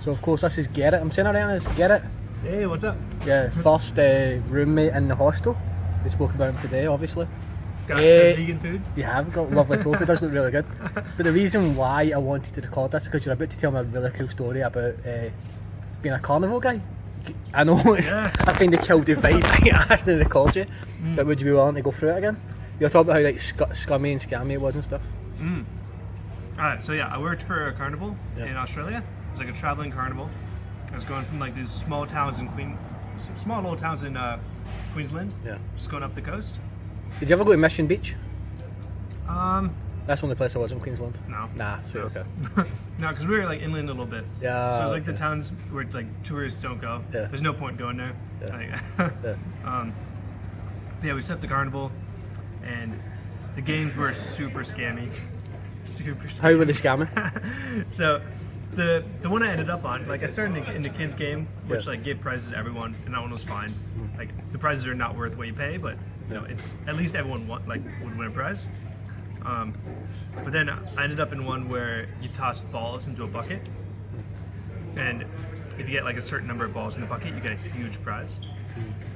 So of course this is Garrett. I'm saying it right, it's Garrett. Hey, what's up? Yeah, first roommate in the hostel. We spoke about him today, obviously. Got vegan food? You have got lovely tofu. It does look really good. But the reason why I wanted to record this is because you're about to tell me a really cool story about being a carnival guy. I know it's, I kind of killed the vibe by asking to record you, but would you be willing to go through it again? You're talking about how like scummy and scammy it was and stuff. Alright, so yeah, I worked for a carnival in Australia. It's like a traveling carnival. I was going from like these small towns in small little towns in Queensland. Yeah. Just going up the coast. Did you ever go to Mission Beach? That's the only place I was in Queensland. No. Nah, sure, okay. No, because we were like inland a little bit. Yeah. So it was like the towns where like tourists don't go. Yeah. There's no point going there. Yeah. Yeah, we set up the carnival, and the games were super scammy. Super scammy. How were they scamming? So the one I ended up on, like I started in the kids game, which like gave prizes to everyone, and that one was fine. Like the prizes are not worth what you pay, but you know it's at least everyone would win a prize. But then I ended up in one where you toss balls into a bucket, and if you get like a certain number of balls in the bucket, you get a huge prize.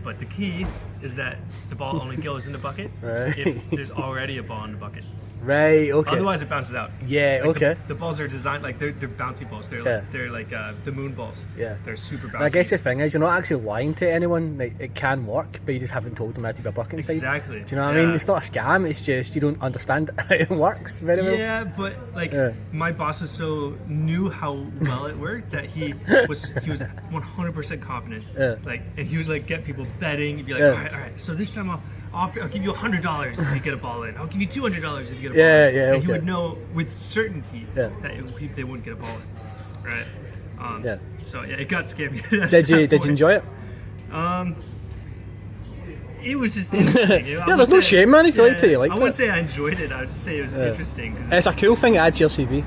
But the key is that the ball only goes in the bucket if there's already a ball in the bucket. Right, okay. Otherwise it bounces out. Yeah, like okay. The balls are designed like they're bouncy balls. They're like the moon balls. Yeah. They're super bouncy. I guess the thing is, you're not actually lying to anyone. Like, it can work, but you just haven't told them how to be a bucket inside. Exactly. Do you know what I mean? It's not a scam. It's just you don't understand how it works very well. Yeah, but like my boss was knew how well it worked that he was 100% confident. Like, and he would like get people betting. He'd be like, all right. So this time I'll give you $100 if you get a ball in. I'll give you $200 if you get a ball in. Yeah, and he would know with certainty that they wouldn't get a ball in, right? So yeah, it got scammy. Did you enjoy it? It was just interesting. You know? There's no shame, man. If you liked it, you liked it. I wouldn't say I enjoyed it. I would just say it was interesting. It's a cool thing to add to your CV.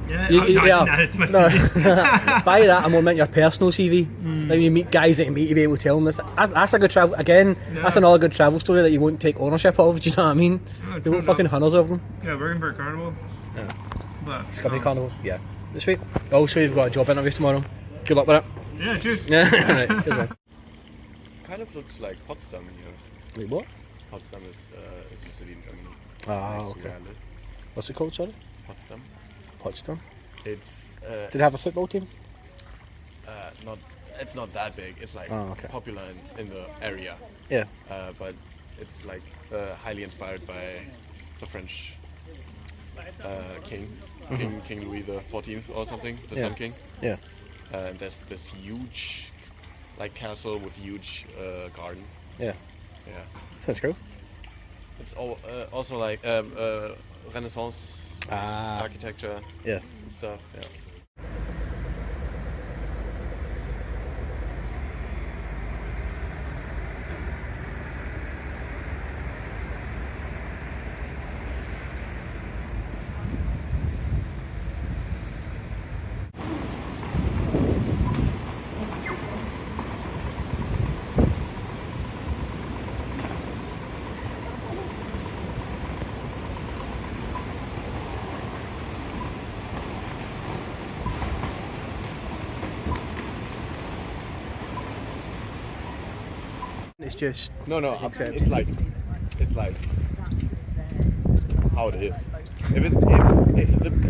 Yeah, I can add it to my CV. By that, I'm meant your personal CV. Like you meet guys that you meet to be able to tell them this. That's a good travel. Again, that's another good travel story that you won't take ownership of. Do you know what I mean? You won't fucking hundreds of them. Yeah, working for a carnival. Yeah. But Scummy carnival. Yeah. This week. Also, you've got a job interview tomorrow. Good luck with it. Yeah, cheers. Yeah. Right. Cheers, man. Kind of looks like Potsdam here. Wait, what? Potsdam is a city in Germany. Okay. What's it called, sorry? Potsdam. Potsdam. It's. Did it have a football team? Not. It's not that big. It's like popular in the area. Yeah. But it's like highly inspired by the French king, King Louis the 14th or something, the Sun King. Yeah. And there's this huge, like castle with huge garden. Yeah. Yeah. Sounds cool. It's also like Renaissance architecture. Yeah. And stuff. Yeah. It's just No, it's like how it is. If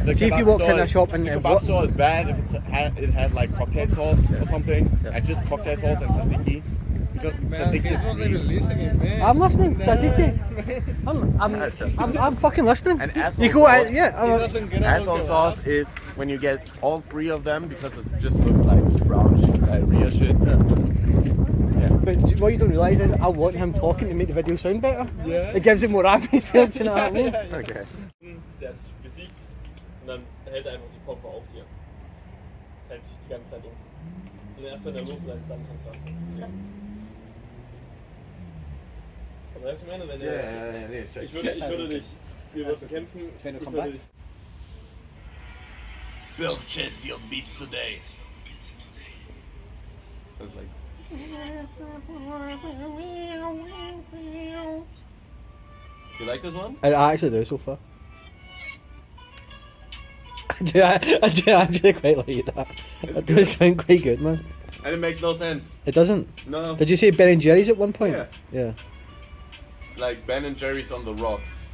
the see if you walk in a shop and the kebab store is bad, if it has like cocktail sauce or something, and just cocktail sauce and tzatziki, because tzatziki is really... I'm listening, tzatziki. I'm fucking listening. And asshole you go sauce, asshole sauce is when you get all three of them, because it just looks like brown diarrhea shit. But what you don't realise is I want him talking to make the video sound better. Yeah. It gives it more atmosphere, you know what I mean? Okay. Der hat dich besiegt und dann hält er einfach die Pompe auf dir. Hält dich die ganze Zeit um. Und erst wenn er loslässt, dann kannst du anfangen. Aber weißt du, meine, wenn er... Ich würde dich... Wir würden kämpfen. Ich würde dich... Purchase your beats today. That's like... You like this one? I actually do so far. I do actually quite like that. It does sound quite good, man. And it makes no sense. It doesn't? No. Did you say Ben and Jerry's at one point? Yeah. Yeah. Like Ben and Jerry's on the rocks.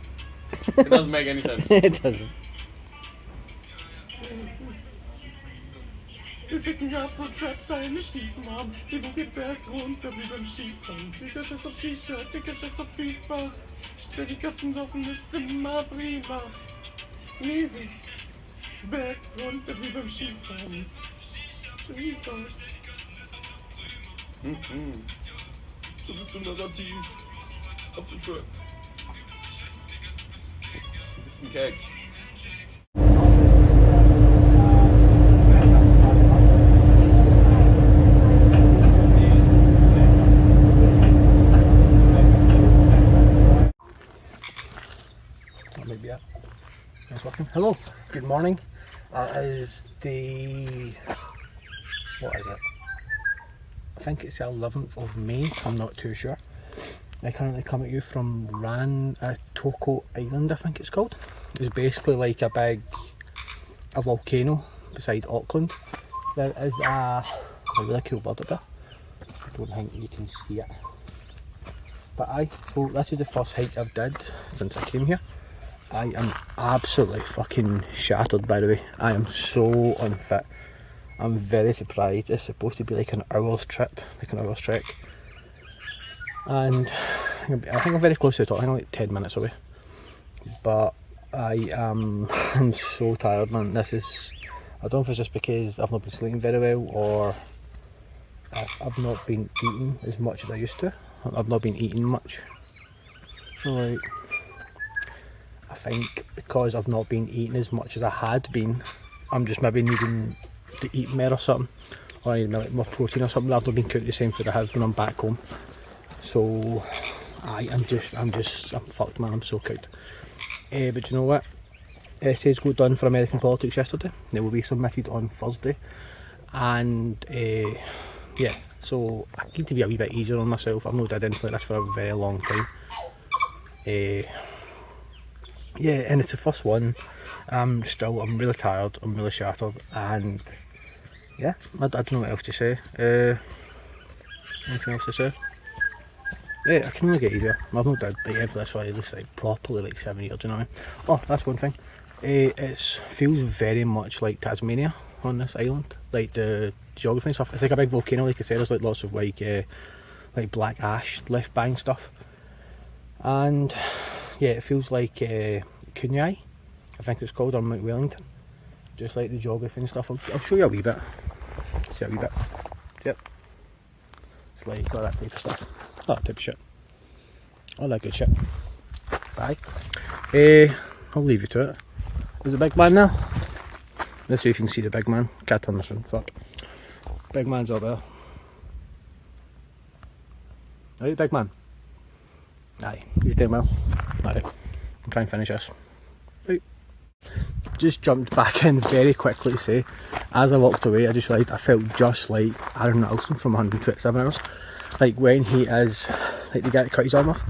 It doesn't make any sense. It doesn't. Wir ficken Afro-Trap seine Stiefel an. Wir wogen Berg runter wie beim Skifahren. Digga, das auf T-Shirt, Digga, das auf FIFA. Stell die Kassen saufen, ist immer prima. Nee, Berg runter wie beim Skifahren. Skifahren. Zurück zum Narrativ. Auf den Track. Bisschen Keks. Maybe yeah. It's working. Hello, good morning. That is the, what is it? I think it's the 11th of May, I'm not too sure. I currently come at you from Aotearoa Island, I think it's called. It's basically like a volcano beside Auckland. There is a really cool bird up there. I don't think you can see it. But so this is the first hike I've did since I came here. I am absolutely fucking shattered, by the way. I am so unfit. I'm very surprised. It's supposed to be like an hour's trip, like an hour's trek. And I think I'm very close to the top. I think I'm like 10 minutes away. But I'm so tired, man. I don't know if it's just because I've not been sleeping very well, or I've not been eating as much as I used to. I've not been eating much. So like, I think because I've not been eating as much as I had been, I'm just maybe needing to eat more or something, or I need more protein or something. I've not been cooking the same food I have when I'm back home. So I'm fucked, man. I'm so cooked. But you know what? Essays got done for American politics yesterday. They will be submitted on Thursday, and yeah. So I need to be a wee bit easier on myself. I've not done anything like this for a very long time. Yeah, and it's the first one. I'm really tired, I'm really shattered, and yeah, I don't know what else to say. Anything else to say? Yeah, I can only get easier. I've not done like everything this for at least like properly like 7 years, you know what I mean? Oh, that's one thing. It feels very much like Tasmania on this island, like the geography and stuff. It's like a big volcano, like I said. There's like lots of like black ash left behind stuff, and yeah, it feels like Kunyai, I think it's called, or Mount Wellington. Just like the geography and stuff. I'll show you a wee bit. See a wee bit. Yep. It's like all that type of stuff. All that type of shit. All that good shit. Bye. I'll leave you to it. There's a big man now. Let's see if you can see the big man. Can't turn this on. Fuck. Big man's up there. Right, big man. Aye, he's doing well. Alright, I'm trying to finish this. Right. Just jumped back in very quickly to say, as I walked away, I just realised I felt just like Aaron Nelson from 127 Hours. Like when he is, like the guy that cut his arm off,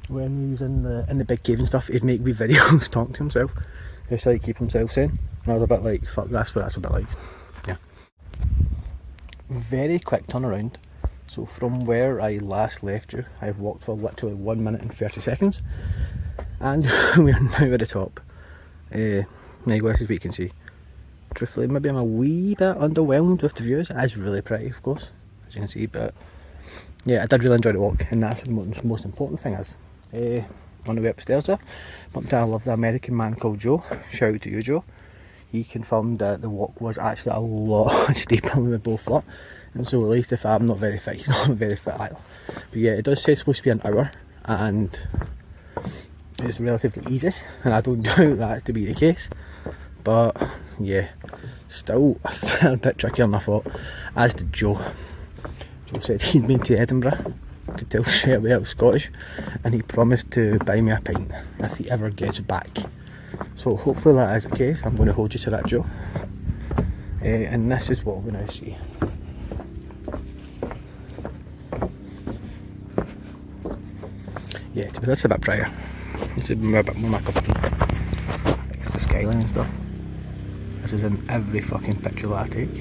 when he was in the big cave and stuff, he'd make wee videos talking to himself, just to like keep himself sane. And I was a bit like, fuck, that's what that's a bit like. Yeah. Very quick turnaround. So from where I last left you, I've walked for literally 1 minute and 30 seconds, and we are now at the top. Now this is what you can see. Truthfully, maybe I'm a wee bit underwhelmed with the views. It is really pretty, of course, as you can see, but yeah, I did really enjoy the walk, and that's what the most important thing is. On the way upstairs there, bumped into a lovely American man called Joe. Shout out to you, Joe. He confirmed that the walk was actually a lot steeper than we both thought. And so at least if I'm not very fit, he's not very fit either. But yeah, it does say it's supposed to be an hour, and it's relatively easy, and I don't doubt that to be the case. But yeah, still a fair bit trickier than I thought, as did Joe. Joe said he'd been to Edinburgh, could tell straight away I was Scottish, and he promised to buy me a pint if he ever gets back. So hopefully that is the case. I'm going to hold you to that, Joe. And this is what we're going to see. Yeah, that's a bit drier. It's a bit more my cup of tea. It's the skyline and stuff. This is in every fucking picture that I take.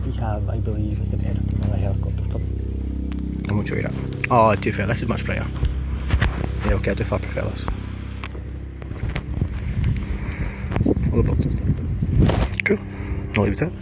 We have, I believe, like an aeroplane or a helicopter come. I won't show you that. Oh, too fair, this is much brighter. Yeah, okay, I do far prefer this. All the boxes. Cool. I'll leave it at that.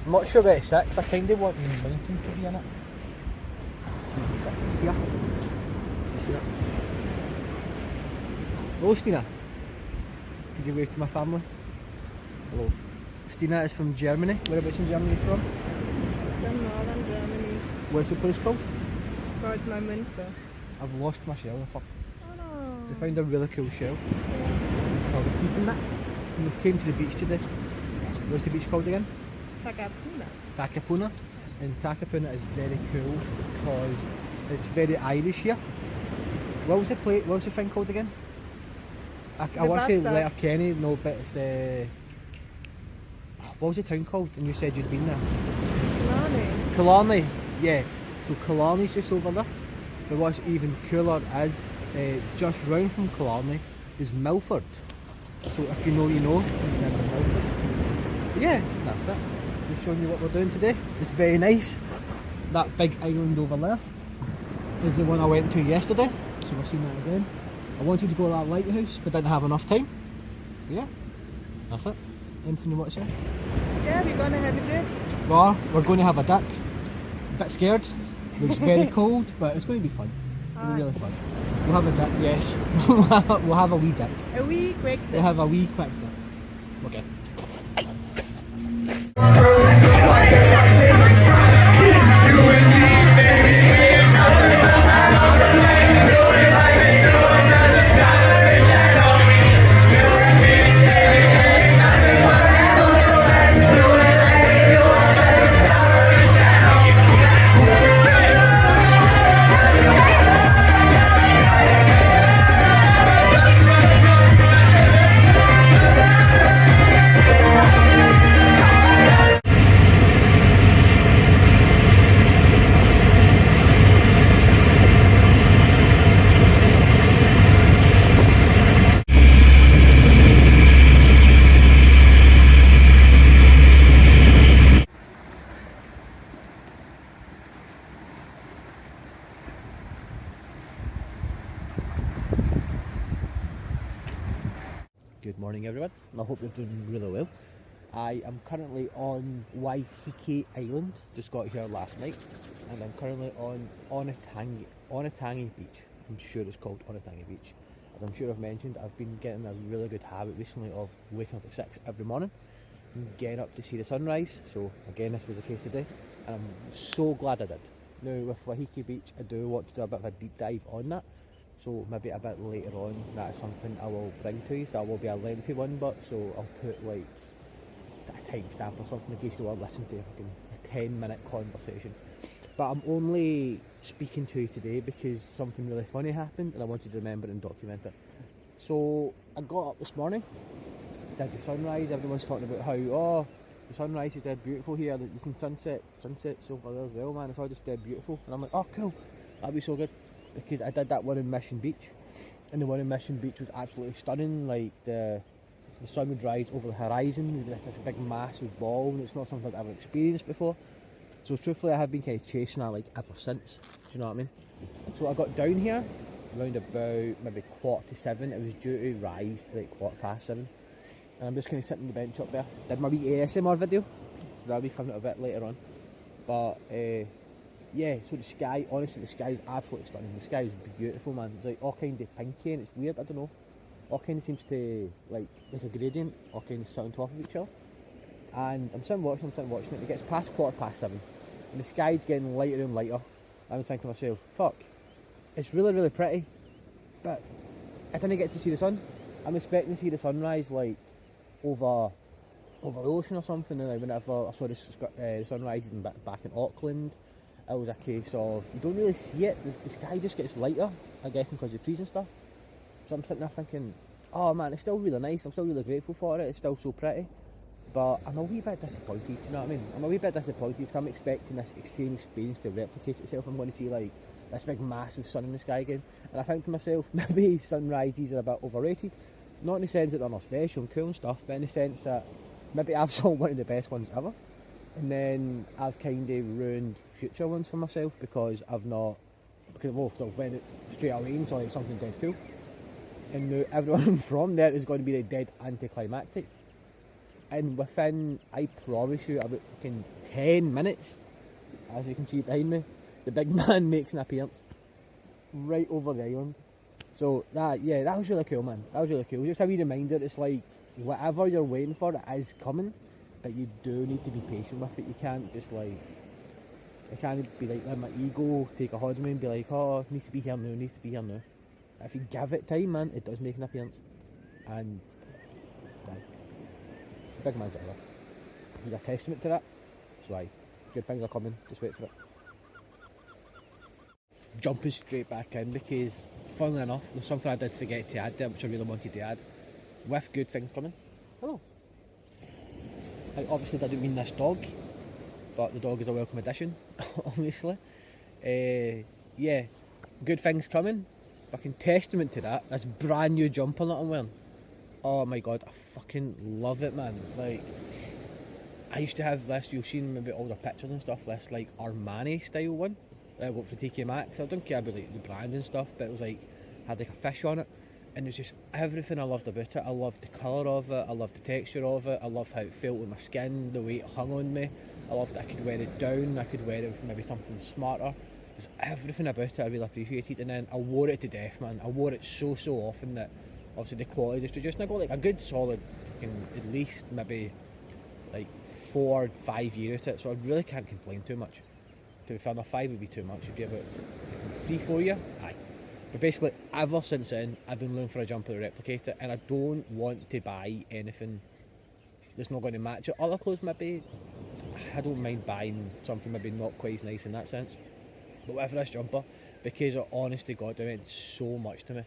I'm not sure where it sits. I kind of want the mountain to be in it. Maybe sit here. You see that? Hello, Stina. Could you wave to my family? Hello. Stina is from Germany. Whereabouts in Germany are you from? From northern Germany. Where's the place called? It's my Münster. I've lost my shell. I Oh no. found a really cool shell. Called a peeping that. And we've came to the beach today. What's the beach called again? Takapuna. Takapuna. And Takapuna is very cool because it's very Irish here. What was the thing called again? I want to say bastard. Letterkenny, no, but it's what was the town called? And you said you'd been there. Killarney. Killarney, yeah. So Killarney's just over there. But what's even cooler is just round from Killarney is Milford. So if you know, you know. Remember Milford. Yeah, that's it. Just showing you what we're doing today. It's very nice. That big island over there is the one I went to yesterday. So we're seeing that again. I wanted to go to that lighthouse, but didn't have enough time. Yeah, that's it. Anything you want to say? Yeah, we're gonna have a dip. We're going to have a dip. A bit scared. It's very cold, but it's going to be fun. It'll be really fun. We'll have a dip, yes. We'll have a wee dip. A wee quick dip. We'll have a wee quick dip. Okay. Good morning everyone, and I hope you're doing really well. I am currently on Waiheke Island, just got here last night, and I'm currently on Aotearoa Beach. I'm sure it's called Aotearoa Beach. As I'm sure I've mentioned, I've been getting a really good habit recently of waking up at 6 every morning and getting up to see the sunrise, so again this was the case today, and I'm so glad I did. Now with Waiheke Beach I do want to do a bit of a deep dive on that. So maybe a bit later on, that is something I will bring to you. So it will be a lengthy one, but so I'll put like a timestamp or something in case you want to listen to a 10-minute conversation. But I'm only speaking to you today because something really funny happened and I wanted to remember and document it. So I got up this morning, did the sunrise. Everyone's talking about how the sunrise is dead beautiful here. You can sunsets over there as well, man. It's all just dead beautiful. And I'm like, oh cool, that'd be so good. Because I did that one in Mission Beach, and the one in Mission Beach was absolutely stunning. Like the the sun would rise over the horizon, this big massive ball, and it's not something I've ever experienced before. So truthfully, I have been kind of chasing that like ever since. Do you know what I mean? So I got down here around about maybe 7:15. It was due to rise at like 7:15, and I'm just kind of sitting on the bench up there. Did my wee ASMR video, so that'll be coming out a bit later on. But yeah, so the sky, honestly, the sky is absolutely stunning. The sky is beautiful, man. It's like all kind of pinky, and it's weird. I don't know. All kind of seems to like a gradient, all kind of sit on top of each other. And I'm sitting watching it. It gets past 7:15, and the sky's getting lighter and lighter. I'm thinking to myself, fuck, it's really, really pretty, but I didn't get to see the sun. I'm expecting to see the sunrise like over the ocean or something. And whenever I saw the sunrises back in Auckland, it was a case of you don't really see it. The sky just gets lighter, I guess, because of the trees and stuff. So I'm sitting there thinking, oh man, it's still really nice. I'm still really grateful for it. It's still so pretty. But I'm a wee bit disappointed, do you know what I mean? I'm a wee bit disappointed because I'm expecting this same experience to replicate itself. I'm going to see like this big massive sun in the sky again. And I think to myself, maybe sunrises are a bit overrated. Not in the sense that they're not special and cool and stuff, but in the sense that maybe I've saw one of the best ones ever. And then I've kind of ruined future ones for myself because I've not, because I've went it straight away into like something dead cool. And now everyone from there is going to be the dead anticlimactic. And within, I promise you, about fucking 10 minutes, as you can see behind me, the big man makes an appearance right over the island. So that was really cool, man. That was really cool. Just a wee reminder, it's like whatever you're waiting for, it is coming, but you do need to be patient with it. You can't just like, it can't be like let my ego take a hold of me and be like, oh, it needs to be here now, it needs to be here now. If you give it time, man, it does make an appearance. And big man's ever. He's a testament to that. So aye, good things are coming, just wait for it. Jumping straight back in because, funnily enough, there's something I did forget to add there which I really wanted to add. With good things coming. Hello. I obviously didn't mean this dog, but the dog is a welcome addition, obviously. Yeah, good things coming. Fucking testament to that. This brand new jumper that I'm wearing. Oh my god, I fucking love it, man. Like, I used to have this, you've seen maybe older pictures and stuff, this like Armani style one. I got for TK Maxx. I don't care about like the brand and stuff, but it was like, had like a fish on it. And it's just everything I loved about it. I loved the colour of it, I loved the texture of it, I loved how it felt on my skin, the way it hung on me. I loved that I could wear it down, I could wear it with maybe something smarter. There's everything about it I really appreciated, and then I wore it to death, man. I wore it so often that obviously the quality just reduced, and I got like a good solid at least maybe like 4 or 5 years out of it, so I really can't complain too much. To be fair, no, 5 would be too much, it'd be about 3-4 years, aye. But basically, ever since then, I've been looking for a jumper to replicate it, and I don't want to buy anything that's not going to match it. Other clothes maybe, I don't mind buying something maybe not quite as nice in that sense. But with this jumper, because honest to God, it meant so much to me.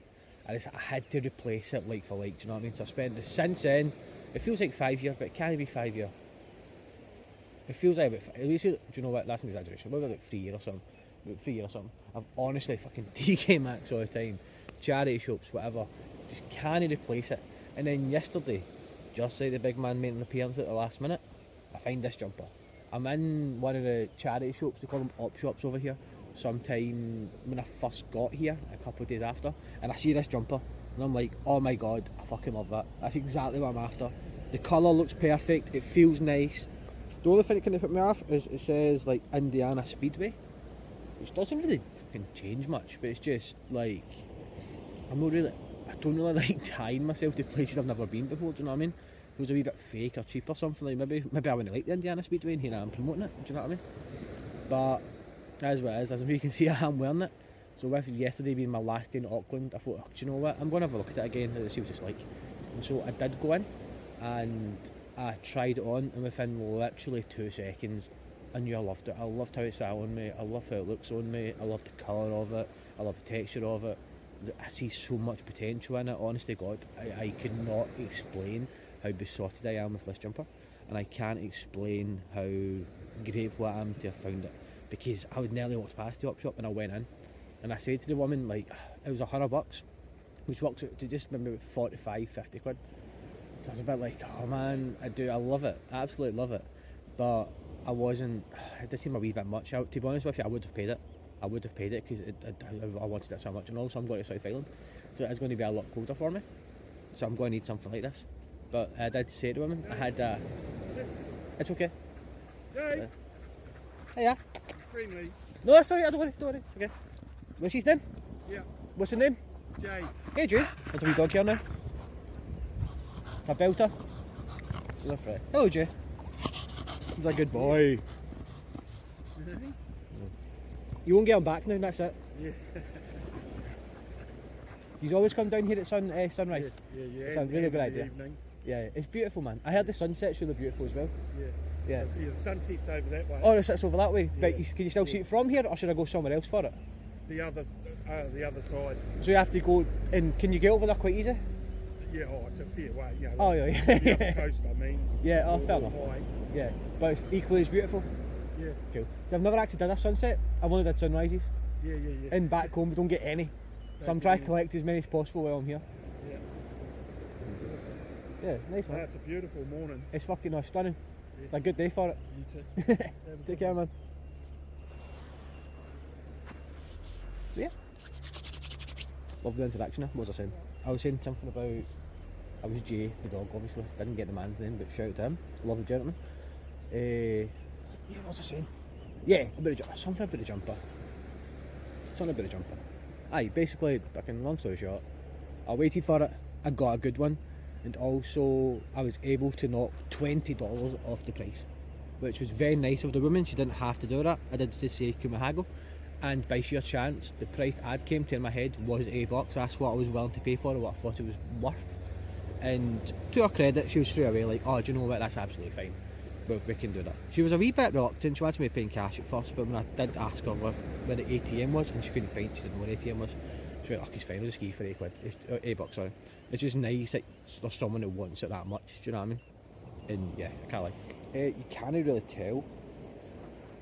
I had to replace it like for like, do you know what I mean? So I spent since then, it feels like 5 years, but it can't be 5 years. It feels like about, at least, do you know what, that's an exaggeration, maybe about 3 years or something. About 3 years or something. I've honestly fucking TK Maxx all the time, charity shops, whatever, just can't replace it. And then yesterday, just like the big man made an appearance at the last minute, I find this jumper. I'm in one of the charity shops, they call them op shops over here, sometime when I first got here, a couple of days after, and I see this jumper, and I'm like, oh my god, I fucking love that. That's exactly what I'm after. The colour looks perfect, it feels nice. The only thing that kind of put me off is it says like Indiana Speedway, which doesn't really fucking change much, but it's just like, I don't really like tying myself to places I've never been before, do you know what I mean? It was a wee bit fake or cheap or something, like maybe I wouldn't like the Indiana Speedway and here I'm promoting it, do you know what I mean? But as what it is, as you can see, I am wearing it. So with yesterday being my last day in Auckland, I thought, oh, do you know what, I'm going to have a look at it again and see what it's like. And so I did go in and I tried it on, and within literally 2 seconds I knew I loved it. I loved how it sat on me, I love how it looks on me, I love the colour of it, I love the texture of it. I see so much potential in it, honest to God. I could not explain how besotted I am with this jumper, and I can't explain how grateful I am to have found it, because I would nearly walked past the op shop and I went in and I said to the woman, like, it was $100, which works out to just maybe 45-50 quid. I was a bit like, oh man, I love it, I absolutely love it, but I wasn't. It did seem a wee bit much. To be honest with you, I would have paid it. I would have paid it because I wanted it so much, and also I'm going to South Island, so it's going to be a lot colder for me. So I'm going to need something like this. But I did say to him, I had. It's okay. Jay, Hiya. friendly. No, sorry, don't worry, it's okay. What's his name? Yeah, What's the name? Jay. Hey, Jay. There's a wee dog here now. A belter. Hello, Jay. He's a good boy. You won't get him back now, that's it. Yeah. He's always come down here at sunrise. Yeah. It's a really good in the idea. Evening. Yeah, it's beautiful, man. I heard the sunset's really beautiful as well. Yeah. Yeah. The sunset's over that way. Oh, it sits over that way. But Yeah. can you still see it from here, or should I go somewhere else for it? The other side. So you have to go, and can you get over there quite easy? Yeah, it's a fair way. You know, Oh, yeah, the other yeah. coast, I mean. Yeah, oh, or fair enough. Hawaii. Yeah, but it's equally as beautiful. Yeah. Cool. So I've never actually done a sunset. I've only did sunrises. Yeah. And back home, we don't get any. So I'm trying to collect as many as possible while I'm here. Yeah. Awesome. Yeah, nice, man. It's a beautiful morning. It's fucking stunning. It's a good day for it. You too. Take care, man. So yeah. Lovely interaction. What was I saying? I was saying something about. I was Jay, the dog, obviously. Didn't get the man's name, but shout out to him. Lovely gentleman. Yeah, what was I saying? Yeah, something about the jumper. Aye, basically, fucking long story short, I waited for it, I got a good one, and also I was able to knock $20 off the price, which was very nice of the woman. She didn't have to do that. I did just say, can we haggle? And by sheer chance, the price ad came to in my head was $8. That's what I was willing to pay for, or what I thought it was worth. And to her credit, she was straight away like, oh, do you know what, that's absolutely fine. We can do that. She was a wee bit reluctant. She wanted me paying cash at first, but when I did ask her where the ATM was, and she couldn't find, she didn't know where the ATM was. She went, it's fine, I'll just give you for £8. It's $8, sorry. It's just nice that there's someone who wants it that much, do you know what I mean? And yeah, I can't lie. You can't really tell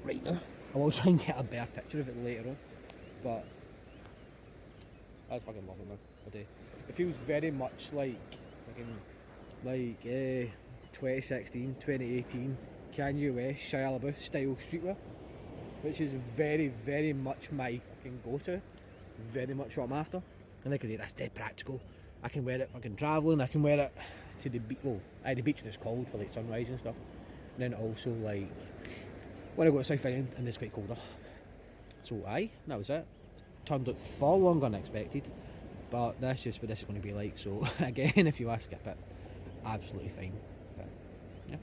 right now. I will try and get a better picture of it later on, but I just fucking love it, man. I do. It feels very much like 2016, 2018 Kanye West, Shia LaBeouf style streetwear, which is very, very much my fucking go-to, very much what I'm after. And like I say, that's dead practical. I can wear it fucking travelling, I can wear it to the beach, well, the beach when it's cold for like sunrise and stuff, and then also like when I go to South Island and it's quite colder. So aye, that was it. Turned out far longer than expected, but that's just what this is going to be like. So again, if you want to skip it, absolutely fine. But, yeah.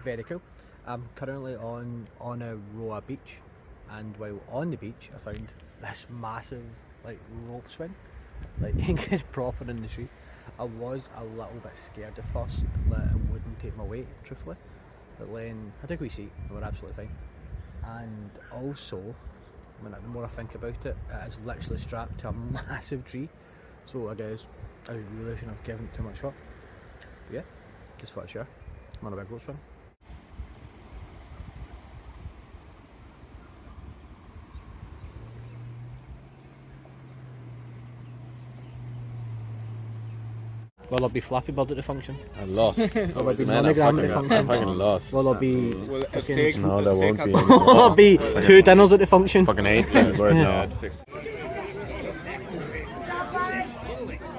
very cool. I'm currently on Aotearoa beach, and while on the beach I found this massive like rope swing, like it's proper in the street. I was a little bit scared at first that it wouldn't take my weight, truthfully, but then I took a wee seat and we're absolutely fine. And also, the more I think about it, it is literally strapped to a massive tree, so I guess I really shouldn't have given it too much thought. But yeah, just thought I'd share. I'm on a big rope swing. Will there be Flappy Bird at the function? I lost. Will there be Man, Monogram at the I function? fucking lost. Will there be No, there won't be. will there be 2 dinners at the function? Fucking 8 things right now.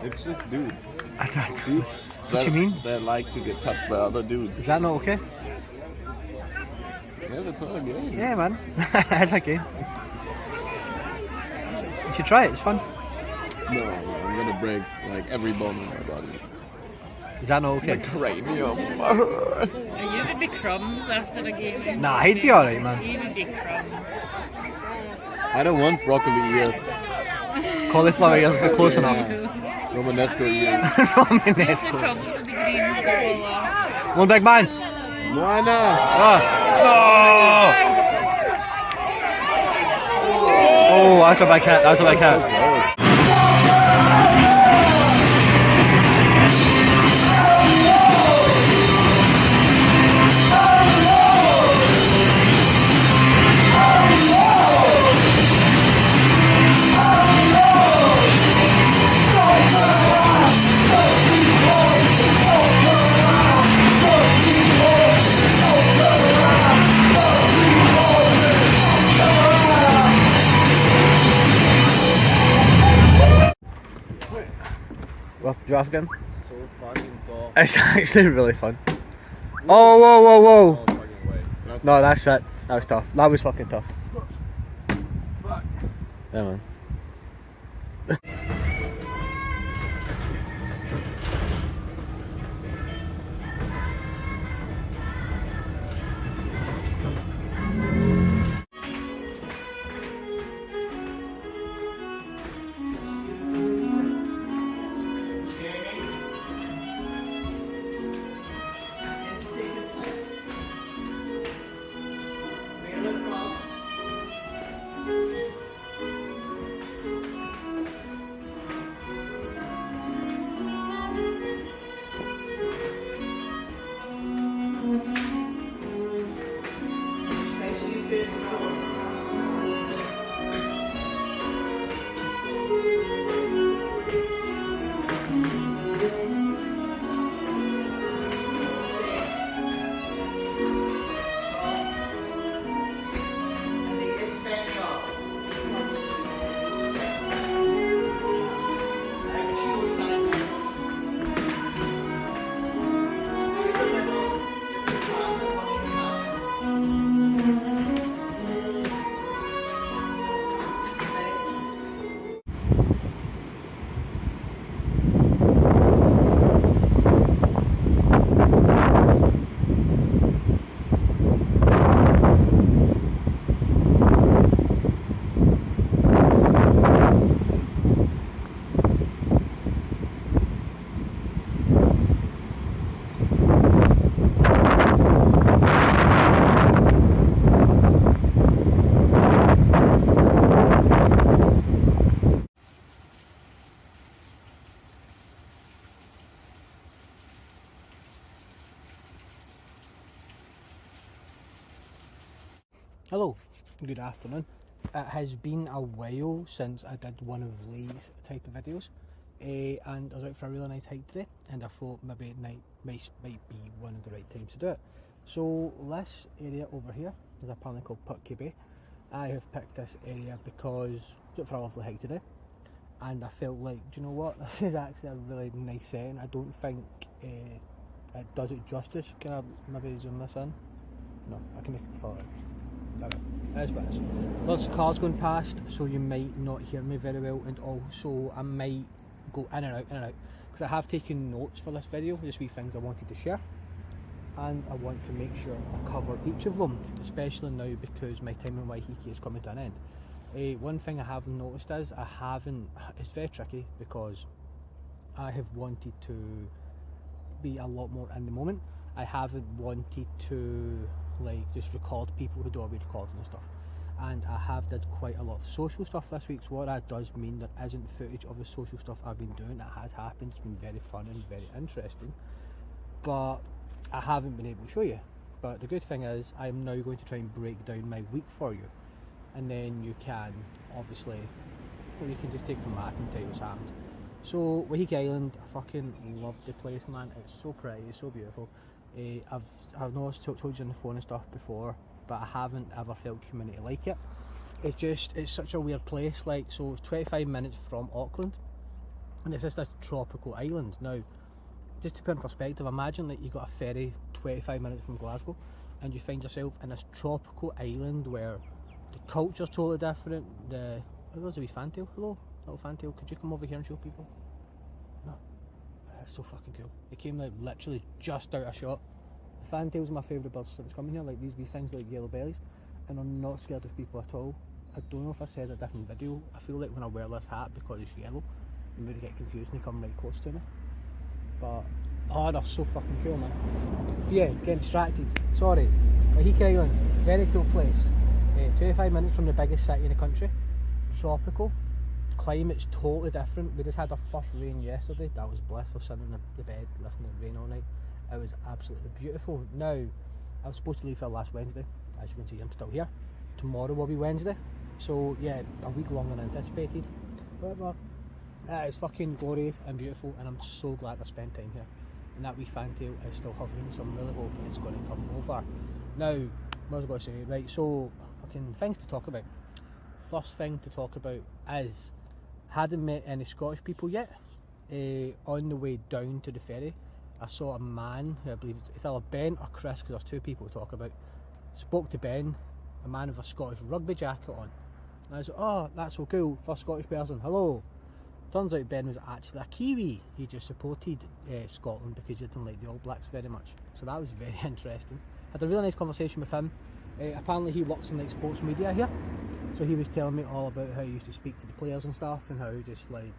It's just dudes. What Dudes do you mean? that like to get touched by other dudes. Is that not okay? Yeah, that's not a game. Yeah, man. It's a game. You should try it, it's fun. No, I'm gonna break like every bone in my body. Is that not okay? Cranium. You would be crumbs after the game. Nah, he'd be alright, man. You would be crumbs. I don't want broccoli ears. Cauliflower ears, but close enough. Romanesco ears. Most of the Romanesco. crumbs would be green cola. One big man. Why not? Oh, that's a big hit, that's a big hit. Well, giraffe again? So fucking tough. It's actually really fun. Oh, whoa, whoa, whoa! No, that's it. That was tough. That was fucking tough. Yeah, man. Hello, good afternoon. It has been a while since I did one of these type of videos, and I was out for a really nice hike today, and I thought maybe night might be one of the right times to do it. So this area over here is apparently called Putkey Bay. I have picked this area because I went for a lovely hike today, and I felt like, do you know what, this is actually a really nice setting. I don't think it does it justice. Can I maybe zoom this in? No, I can make it fall out. That's what it is. There's cars going past, so you might not hear me very well, and also I might go in and out, because I have taken notes for this video, just wee things I wanted to share. and I want to make sure I cover each of them, especially now because my time in Waiheke is coming to an end. One thing I haven't noticed is it's very tricky because I have wanted to be a lot more in the moment. I haven't wanted to like just record people who do all the recording and stuff, and I have did quite a lot of social stuff this week, so what that does mean there isn't footage of the social stuff I've been doing. That has happened, it's been very fun and very interesting, but I haven't been able to show you. But the good thing is I'm now going to try and break down my week for you, and then you can obviously, well, you can just take from that and take what's happened. So Waiheke Island, I fucking love the place, man. It's so pretty, it's so beautiful. I've know I've told you on the phone and stuff before, but I haven't ever felt community like it. It's such a weird place. Like, so it's 25 minutes from Auckland, and it's just a tropical island. Now, just to put in perspective, imagine that you got a ferry 25 minutes from Glasgow, and you find yourself in this tropical island where the culture's totally different. There's a wee fantail. Hello, little fantail. Could you come over here and show people? No. That's so fucking cool. It came like literally just out of shot. The fantails are my favourite birds since coming here, like these wee things like yellow bellies, and I'm not scared of people at all. I don't know if I said a different video. I feel like when I wear this hat because it's yellow, you maybe get confused and they come right close to me. But oh, they're so fucking cool, man. But yeah, getting distracted. Sorry. Waiheke Island, very cool place. 25 minutes from the biggest city in the country. Tropical. Climate's totally different. We just had our first rain yesterday. That was bliss. I was sitting in the bed listening to rain all night. It was absolutely beautiful. Now, I was supposed to leave here last Wednesday. As you can see, I'm still here. Tomorrow will be Wednesday. So yeah, a week longer than anticipated. But it's fucking glorious and beautiful, and I'm so glad I spent time here. And that wee fantail is still hovering, so I'm really hoping it's going to come over. Now, what was I going to say? Right, so fucking things to talk about. First thing to talk about is, hadn't met any Scottish people yet. On the way down to the ferry, I saw a man who I believe it's either Ben or Chris, because there's two people to talk about. Spoke to Ben, a man with a Scottish rugby jacket on. And I was like, oh, that's so cool, first Scottish person, hello. Turns out Ben was actually a Kiwi. He just supported Scotland because he didn't like the All Blacks very much. So that was very interesting. Had a really nice conversation with him. Apparently he works in like sports media here. So he was telling me all about how he used to speak to the players and stuff, and how just like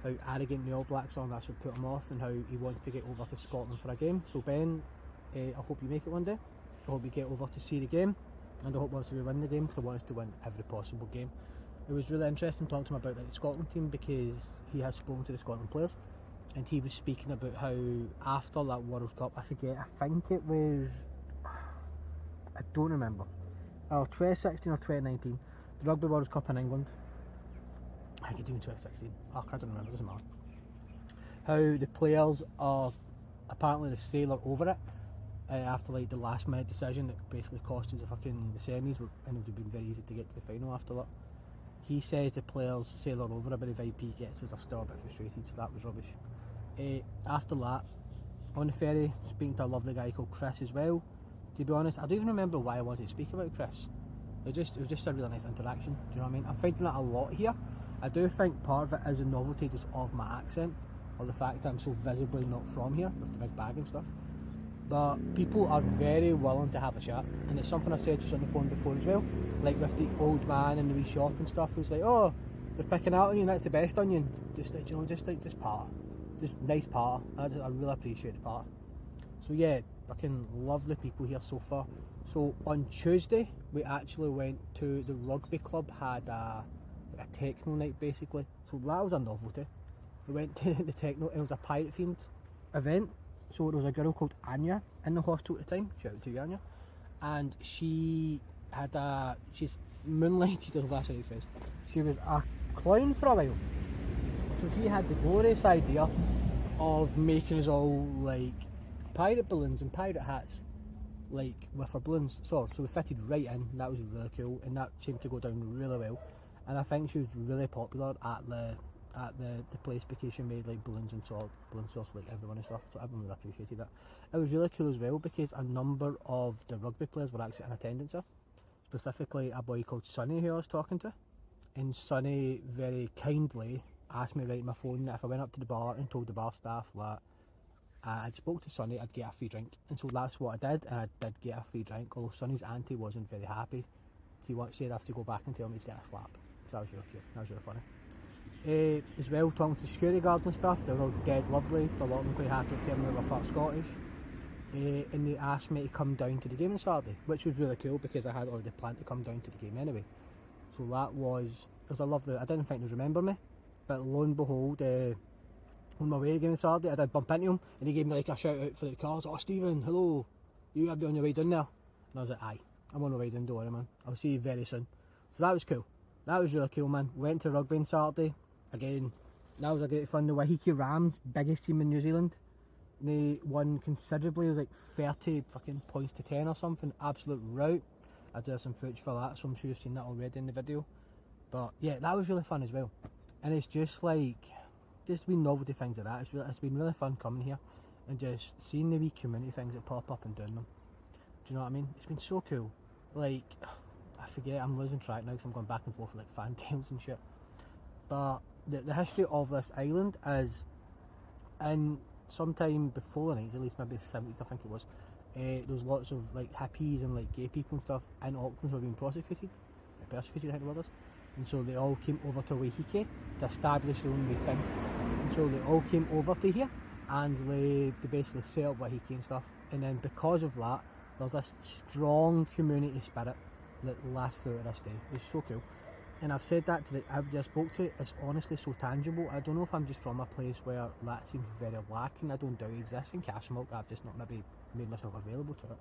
how arrogant the All Blacks are, and that's what put him off, and how he wanted to get over to Scotland for a game. So Ben, I hope you make it one day. I hope you get over to see the game, and I hope once we win the game, because I want us to win every possible game. It was really interesting talking to him about like, the Scotland team, because he has spoken to the Scotland players, and he was speaking about how after that World Cup, I forget, I think it was, I don't remember, 2016 or 2019, the Rugby World Cup in England. I think it's even 2016. I don't remember, doesn't matter. How the players are apparently the sailor over it after like the last minute decision that basically cost us the semis, and it would have been very easy to get to the final after that. He says the players sailor over it, but the vibe he gets was they're still a bit frustrated, so that was rubbish. After that, on the ferry, speaking to a lovely guy called Chris as well. To be honest, I don't even remember why I wanted to speak about Chris. It was just a really nice interaction, do you know what I mean? I'm finding that a lot here. I do think part of it is the novelty just of my accent, or the fact that I'm so visibly not from here, with the big bag and stuff. But people are very willing to have a chat, and it's something I've said just on the phone before as well, like with the old man in the wee shop and stuff, who's like, oh, they're picking out onion, that's the best onion. Just like, you know, just part. Just nice part. I really appreciate the part. So yeah, fucking lovely people here so far. So on Tuesday, we actually went to the rugby club, had a techno night basically. So that was a novelty. We went to the techno, and it was a pirate themed event. So there was a girl called Anya in the hostel at the time, shout out to you Anya, and she's moonlighted on last night face. She was a clown for a while. So she had the glorious idea of making us all like pirate balloons and pirate hats, like with her balloons. So we fitted right in, that was really cool, and that seemed to go down really well. And I think she was really popular at the place because she made like balloons and balloon sauce like everyone and stuff, so everyone really appreciated that. It was really cool as well because a number of the rugby players were actually in attendance here, specifically a boy called Sonny who I was talking to, and Sonny very kindly asked me right in my phone if I went up to the bar and told the bar staff that I spoke to Sonny, I'd get a free drink, and so that's what I did, and I did get a free drink, although Sonny's auntie wasn't very happy. He said I have to go back and tell him he's getting a slap. So that was really cute, that was really funny. As well, talking to security guards and stuff, they were all dead lovely, a lot of them quite happy to tell me they were part Scottish. And they asked me to come down to the game on Saturday, which was really cool because I had already planned to come down to the game anyway. So it was a lovely, I didn't think they'd remember me, but lo and behold, on my way to the game on Saturday, I did bump into him, and he gave me like a shout out for the cars. Oh, Stephen, hello, you have on your way down there? And I was like, aye, I'm on my way down, don't worry, man, I'll see you very soon. So that was cool, that was really cool, man. Went to rugby on Saturday, again, that was a great fun. The Wahiki Rams, biggest team in New Zealand, they won considerably, like 30 fucking points to 10 or something, absolute rout. I did some footage for that, so I'm sure you've seen that already in the video. But yeah, that was really fun as well. And it's just like, just wee novelty things like that. It's been really fun coming here and just seeing the wee community things that pop up and doing them. Do you know what I mean? It's been so cool. Like, I forget, I'm losing track now because I'm going back and forth with like fantails and shit. But the history of this island is, in sometime before the 90s, at least maybe the 70s I think it was, there was lots of like hippies and like gay people and stuff in Auckland who were being persecuted I think the word is. And so they all came over to Waiheke to establish their own wee thing. And so they all came over to here and they basically set up Waiheke and stuff. And then because of that, there's this strong community spirit that lasts throughout this day. It's so cool. And I've said that to the everybody I spoke to, it's honestly so tangible. I don't know if I'm just from a place where that seems very lacking. I don't doubt it exists in Castlemilk, I've just not maybe made myself available to it.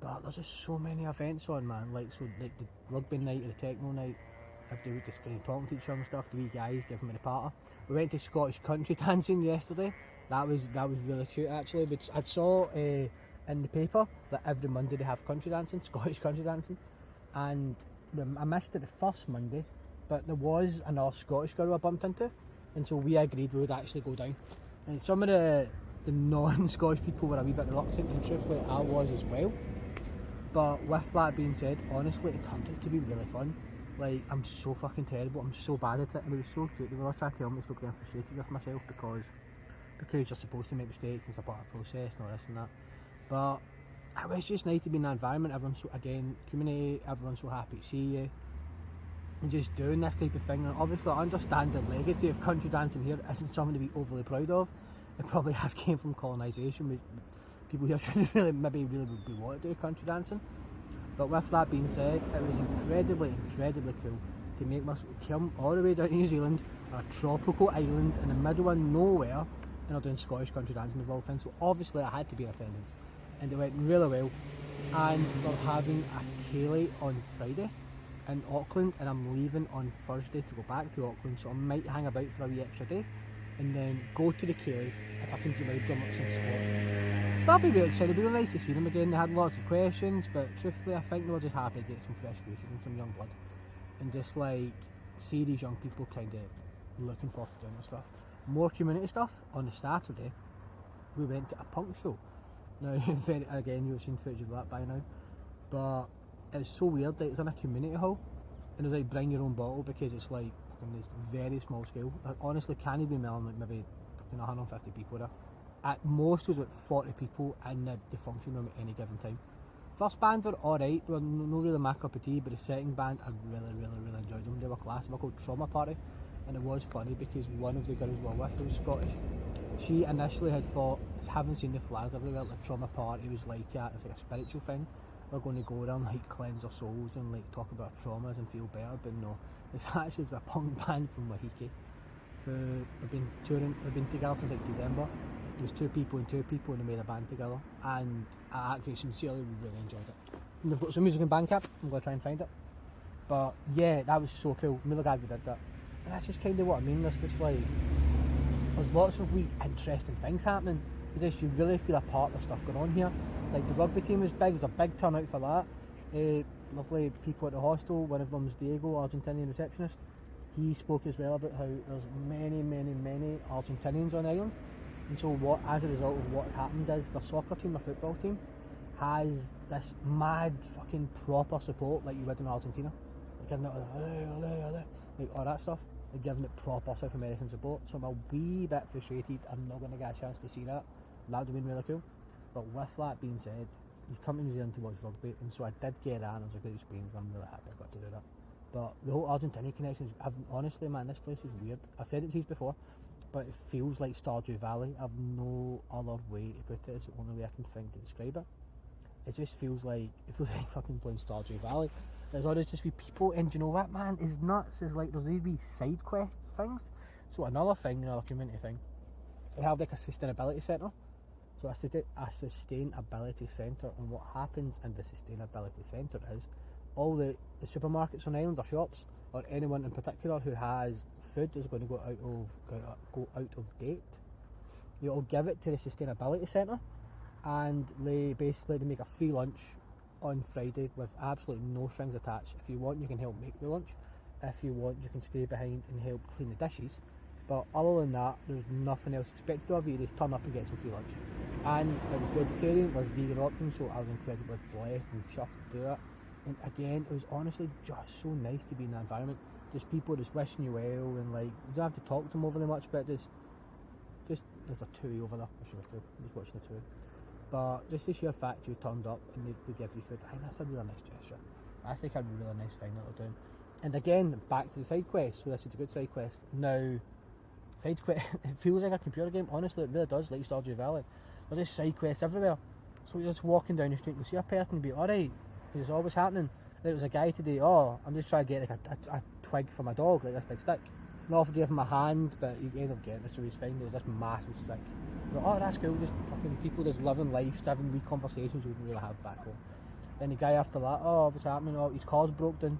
But there's just so many events on, man. Like the rugby night or the techno night, everybody was just kind of talking to each other and stuff, the wee guys giving me the party. We went to Scottish country dancing yesterday. That was really cute actually. But I saw in the paper that every Monday they have country dancing, Scottish country dancing. And I missed it the first Monday, but there was another Scottish girl I bumped into, and so we agreed we would actually go down. And some of the non-Scottish people were a wee bit reluctant, and truthfully I was as well. But with that being said, honestly it turned out to be really fun. Like, I'm so fucking terrible, I'm so bad at it, and it was so cute. They were all trying to tell me to stop getting frustrated with myself because you're supposed to make mistakes and it's a part of the process and all this and that. But it was just nice to be in that environment. Everyone's so, again, community, everyone's so happy to see you and just doing this type of thing. And obviously I understand the legacy of country dancing here isn't something to be overly proud of. It probably has came from colonisation, which people here should really be wanting to do country dancing. But with that being said, it was incredibly cool to make myself come all the way down to New Zealand on a tropical island in the middle of nowhere, and they're doing Scottish country dancing of all things. So obviously I had to be in attendance. And it went really well, and we're having a ceilidh on Friday in Auckland, and I'm leaving on Thursday to go back to Auckland, so I might hang about for a wee extra day and then go to the ceilidh if I can do my drum ups and support. So that'll be really excited. It'll be really nice to see them again. They had lots of questions, but truthfully I think they were just happy to get some fresh faces and some young blood and just like see these young people kind of looking forward to doing their stuff. More community stuff. On the Saturday we went to a punk show. Now, again, you've seen footage of that by now, but it's so weird that it's in a community hall, and it's like bring your own bottle because it's like on this very small scale. I honestly can't even remember like maybe 150 people there. At most, there was about 40 people in the function room at any given time. First band were alright, they were no really my cup of tea, but the second band, I really enjoyed them. They were class. They were called Trauma Party, and it was funny because one of the girls we were with who was Scottish, she initially had thought, having seen the flags everywhere, the Trauma Party was like a spiritual thing. We're going to go there and like cleanse our souls and like talk about our traumas and feel better, but no, it's actually a punk band from Waiheke who have been touring, have been together since like December. There was two people and they made a band together, and I actually sincerely really enjoyed it. And they've got some music in Bandcamp, I'm going to try and find it. But yeah, that was so cool, I'm really glad we did that. And that's just kind of what I mean, there's lots of wee interesting things happening. You really feel a part of the stuff going on here. Like the rugby team was big, there's a big turnout for that. Lovely people at the hostel, one of them's Diego, Argentinian receptionist. He spoke as well about how there's many Argentinians on the island. And so as a result of what happened is their soccer team, their football team, has this mad fucking proper support like you would in Argentina. Like giving it like all that stuff. They're giving it proper South American support. So I'm a wee bit frustrated I'm not going to get a chance to see that. that would have been really cool. But with that being said, you come to New Zealand to watch rugby, and so I did get that, and it was a good experience. I'm really happy I got to do that. But the whole Argentina connection, honestly, man, this place is weird. I've said it to you before, but it feels like Stardew Valley. I've no other way to put it. It's the only way I can think to describe it. It just feels like fucking playing Stardew Valley. There's always just be people, and do you know what, man? It's nuts. It's like there's these wee side quest things. So another community thing. They have like a sustainability centre. So a sustainability centre, and what happens in the sustainability centre is all the supermarkets on the island or shops, or anyone in particular who has food is going to go out of date. They all give it to the sustainability centre, and they make a free lunch on Friday with absolutely no strings attached. If you want, you can help make the lunch. If you want, you can stay behind and help clean the dishes. But other than that, there's nothing else expected of you. Just turn up and get some free lunch. And it was vegetarian or vegan options, so I was incredibly blessed and chuffed to do it. And again, it was honestly just so nice to be in that environment. Just people just wishing you well, and like, you don't have to talk to them overly much, but just there's a TUI over there, which was cool. I'm just watching the TUI. But just the sheer fact you turned up and they give you food, I think that's a really nice gesture. I think a really nice thing that they're doing. And again, back to the side quest. So this is a good side quest. Now, side quest, it feels like a computer game. Honestly, it really does, like Stardew Valley. There's just side quests everywhere. So you're just walking down the street, you'll see a person and be, alright, it's always happening. There was a guy today, I'm just trying to get like a twig for my dog, like this big stick. Not offered to give him a hand, but you end up getting this, so he's fine. There's this massive stick. But, that's cool, just fucking people just living life, just having wee conversations we wouldn't really have back home. Then the guy after that, what's happening? His car's broke down,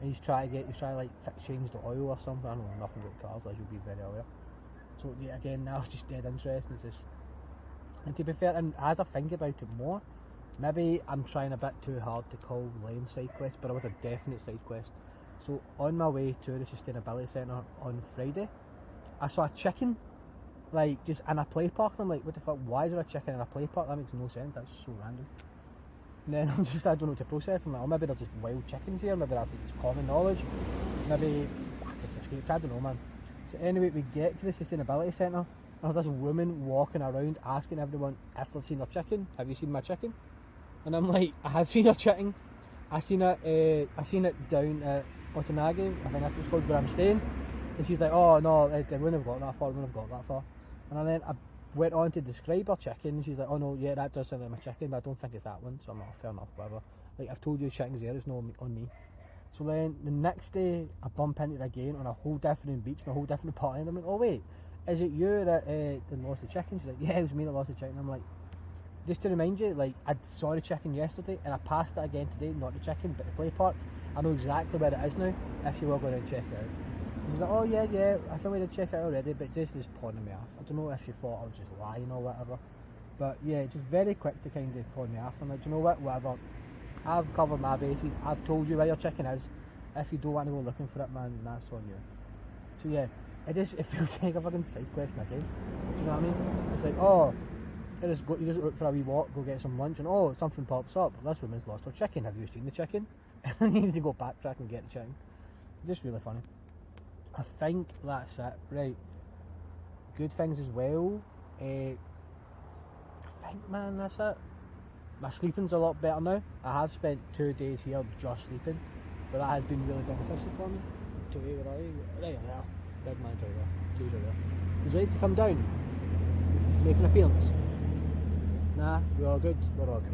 and he's trying to like change the oil or something. I know nothing about cars, as you'll be very aware. So yeah, again, now it's just dead interesting. And to be fair, and as I think about it more, maybe I'm trying a bit too hard to call lame side quest, but it was a definite side quest. So on my way to the sustainability centre on Friday, I saw a chicken, like just in a play park. And I'm like, what the fuck? Why is there a chicken in a play park? That makes no sense. That's so random. And then I don't know what to process. I'm like, maybe they're just wild chickens here. Maybe that's just common knowledge. Maybe it's escaped. I don't know, man. So anyway, we get to the sustainability centre. And there's this woman walking around asking everyone if they've seen her chicken. Have you seen my chicken? And I'm like, I have seen her chicken. I seen it down at Aotearoa, I think that's what it's called, where I'm staying. And she's like, oh no, I wouldn't have got that far. And then I went on to describe her chicken, and she's like, oh no, yeah, that does sound like my chicken, but I don't think it's that one. So I'm like, fair enough, whatever. Like, I've told you the chicken's there, it's not on me. So then the next day, I bump into it again on a whole different beach, on a whole different party, and I'm like, oh wait, is it you that lost the chicken? She's like, yeah, it was me that lost the chicken. I'm like, just to remind you, like, I saw the chicken yesterday, and I passed it again today, not the chicken, but the play park. I know exactly where it is now, if you were going to check it out. He's like, oh yeah, I think we did check it out already, but just is pawning me off. I don't know if she thought I was just lying or whatever. But yeah, just very quick to kind of pawn me off. I'm like, do you know what, whatever. I've covered my bases, I've told you where your chicken is. If you don't want to go looking for it, man, that's on you. So yeah, it feels like a fucking side quest in a game. Do you know what I mean? It's like, you just go out for a wee walk, go get some lunch, and something pops up. This woman's lost her chicken. Have you seen the chicken? And then you need to go backtrack and get the chicken. Just really funny. I think that's it. Right. Good things as well. I think, man, that's it. My sleeping's a lot better now. I have spent 2 days here just sleeping, but that has been really beneficial for me. Where are you? Right there. Red man's right there. Two's right there. Would you like to come down? Make an appearance? Nah, we're all good. He's not coming